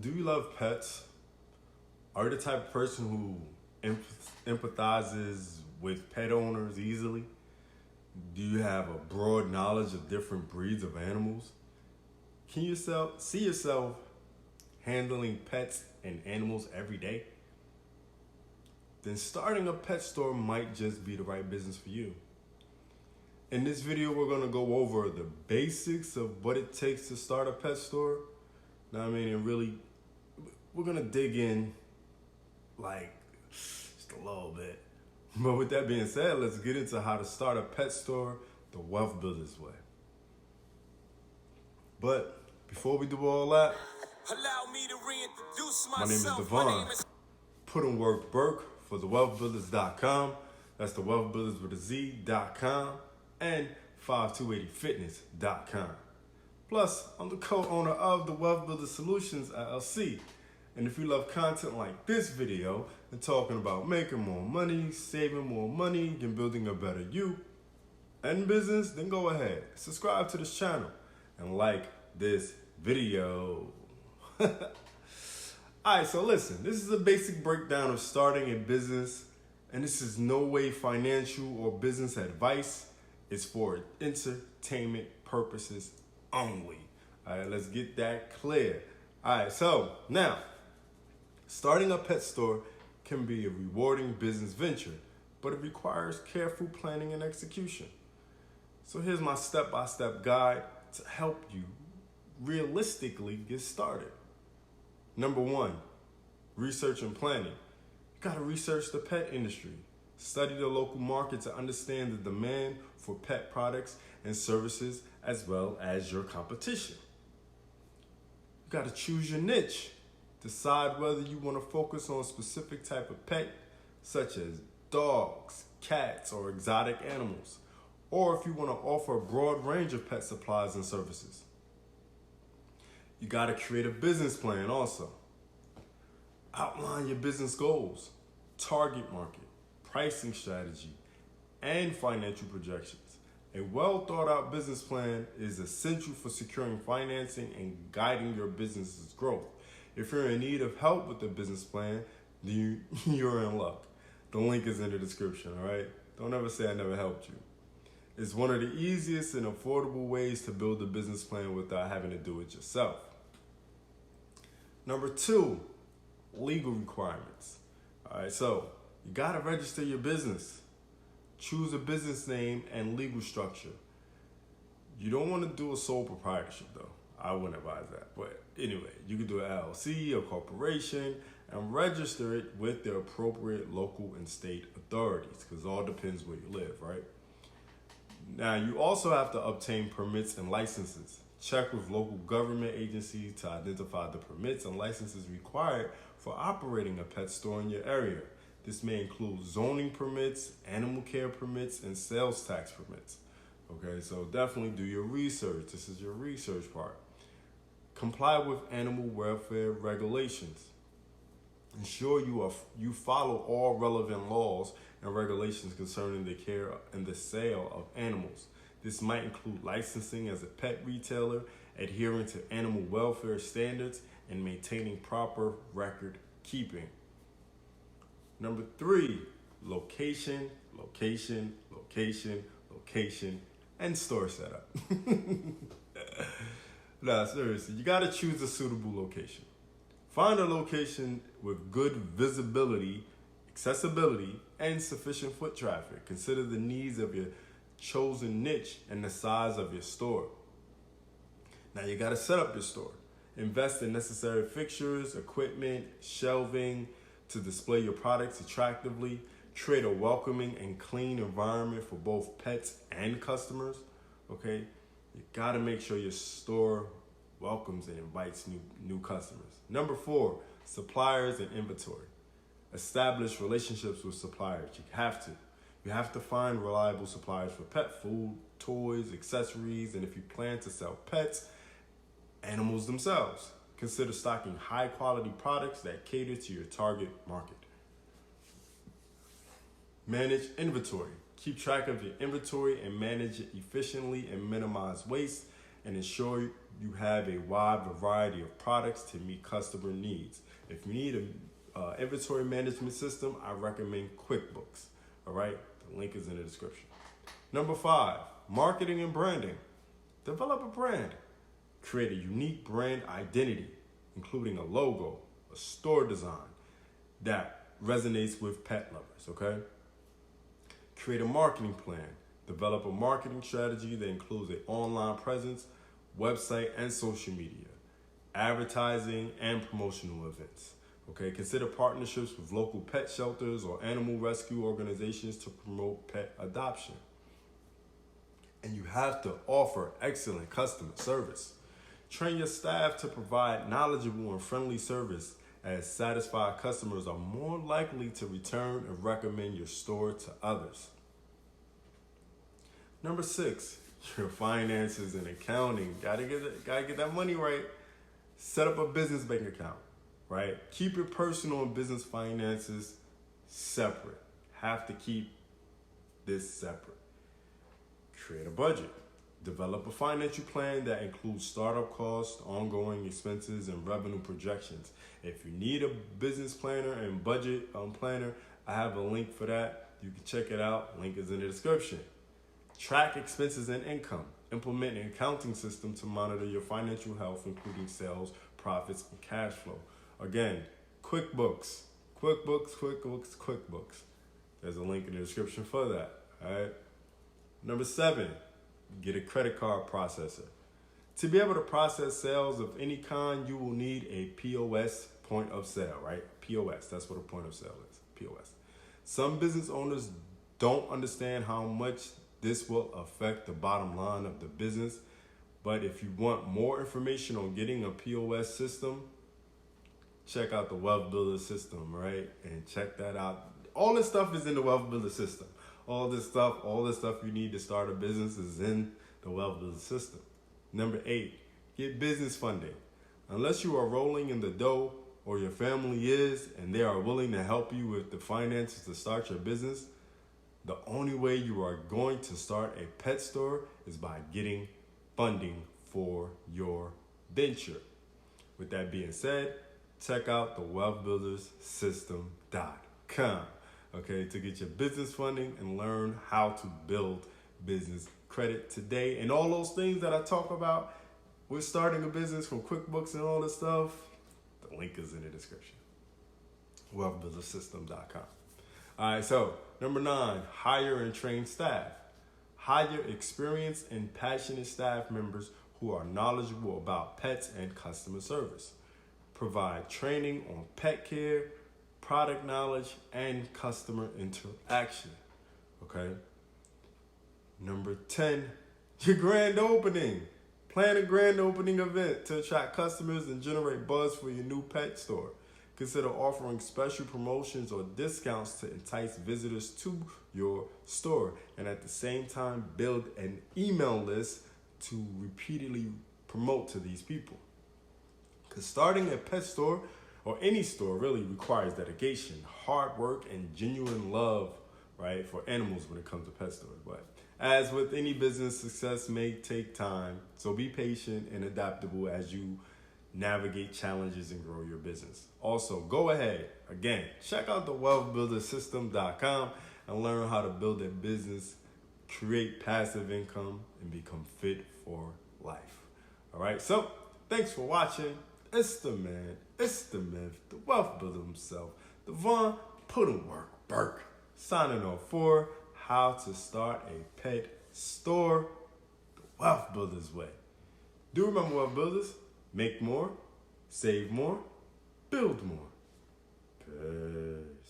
do you love pets? Are you the type of person who empathizes with pet owners easily? Do you have a broad knowledge of different breeds of animals? Can you see yourself handling pets and animals every day? Then starting a pet store might just be the right business for you. In this video, we're going to go over the basics of what it takes to start a pet store. And really, we're going to dig in just a little bit. But with that being said, let's get into how to start a pet store the Wealthbuilderz way. But before we do all that, allow me to reintroduce myself. my name is Devon. Put in work Burke for the Wealthbuilderz.com. That's the Wealthbuilderz with a Z.com and 5280fitness.com. Plus, I'm the co-owner of the Wealthbuilderz Solutions LLC. And if you love content like this video and talking about making more money, saving more money, and building a better you and business, then go ahead, subscribe to this channel and like this video. Alright, so listen, this is a basic breakdown of starting a business, and this is no way financial or business advice. It's for entertainment purposes only. Alright, let's get that clear. Alright, so now, starting a pet store can be a rewarding business venture, but it requires careful planning and execution. So here's my step-by-step guide to help you realistically get started. Number 1, research and planning. You gotta research the pet industry. Study the local market to understand the demand for pet products and services as well as your competition. You gotta choose your niche. Decide whether you want to focus on a specific type of pet, such as dogs, cats, or exotic animals, or if you want to offer a broad range of pet supplies and services. You got to create a business plan also. Outline your business goals, target market, pricing strategy, and financial projections. A well thought out business plan is essential for securing financing and guiding your business's growth. If you're in need of help with the business plan, then you're in luck. The link is in the description, all right? Don't ever say I never helped you. It's one of the easiest and affordable ways to build a business plan without having to do it yourself. Number 2, legal requirements. All right, so you gotta register your business. Choose a business name and legal structure. You don't want to do a sole proprietorship though. I wouldn't advise that. But anyway, you can do an LLC or corporation and register it with the appropriate local and state authorities, because it all depends where you live, right? Now, you also have to obtain permits and licenses. Check with local government agencies to identify the permits and licenses required for operating a pet store in your area. This may include zoning permits, animal care permits, and sales tax permits. Okay, so definitely do your research. This is your research part. Comply with animal welfare regulations. Ensure you follow all relevant laws and regulations concerning the care and the sale of animals. This might include licensing as a pet retailer, adhering to animal welfare standards, and maintaining proper record keeping. Number 3, location, and store setup. Nah, seriously, you gotta choose a suitable location. Find a location with good visibility, accessibility, and sufficient foot traffic. Consider the needs of your chosen niche and the size of your store. Now you gotta set up your store. Invest in necessary fixtures, equipment, shelving to display your products attractively. Create a welcoming and clean environment for both pets and customers. Okay, you gotta make sure your store welcomes and invites new customers. Number 4, suppliers and inventory. Establish relationships with suppliers. You have to find reliable suppliers for pet food, toys, accessories, and if you plan to sell pets, animals themselves. Consider stocking high quality products that cater to your target market. Manage inventory. Keep track of your inventory and manage it efficiently and minimize waste. and ensure you have a wide variety of products to meet customer needs. If you need an inventory management system, I recommend QuickBooks. All right, the link is in the description. Number 5, marketing and branding. Develop a brand. Create a unique brand identity, including a logo, a store design that resonates with pet lovers, okay? Create a marketing plan. Develop a marketing strategy that includes an online presence, website, and social media, advertising, and promotional events. Okay, consider partnerships with local pet shelters or animal rescue organizations to promote pet adoption. And you have to offer excellent customer service. Train your staff to provide knowledgeable and friendly service, as satisfied customers are more likely to return and recommend your store to others. Number 6, your finances and accounting. Gotta get that money right. Set up a business bank account, right? Keep your personal and business finances separate. Have to keep this separate. Create a budget. Develop a financial plan that includes startup costs, ongoing expenses, and revenue projections. If you need a business planner and budget planner, I have a link for that. You can check it out. Link is in the description. Track expenses and income. Implement an accounting system to monitor your financial health, including sales, profits, and cash flow. Again, QuickBooks. There's a link in the description for that. All right. Number 7, get a credit card processor. To be able to process sales of any kind, you will need a POS, point of sale, right? POS, that's what a point of sale is, POS. Some business owners don't understand how much this will affect the bottom line of the business, but if you want more information on getting a POS system, check out the Wealthbuilderz system, right? And check that out. All this stuff is in the Wealthbuilderz system. All this stuff you need to start a business is in the Wealthbuilderz system. Number 8, get business funding. Unless you are rolling in the dough or your family is and they are willing to help you with the finances to start your business, the only way you are going to start a pet store is by getting funding for your venture. With that being said, check out the wealthbuilderzsystem.com. Okay, to get your business funding and learn how to build business credit today. And all those things that I talk about with starting a business, from QuickBooks and all this stuff, the link is in the description. Wealthbuilderzsystem.com. All right, so number 9, hire and train staff. Hire experienced and passionate staff members who are knowledgeable about pets and customer service. Provide training on pet care, product knowledge, and customer interaction. Okay. Number 10, your grand opening. Plan a grand opening event to attract customers and generate buzz for your new pet store. Consider offering special promotions or discounts to entice visitors to your store, and at the same time build an email list to repeatedly promote to these people. Because starting a pet store, or any store, really requires dedication, hard work, and genuine love, right, for animals when it comes to pet stores. But as with any business, success may take time, so be patient and adaptable as you navigate challenges and grow your business. Also, go ahead, again, check out the wealthbuilderzsystem.com and learn how to build a business, create passive income, and become fit for life. All right, so thanks for watching. It's the man, it's the myth, the wealth builder himself, the Von Puddingwork Burke, signing off for how to start a pet store the Wealthbuilderz way. Do remember, Wealth Builders, make more, save more, build more. Peace.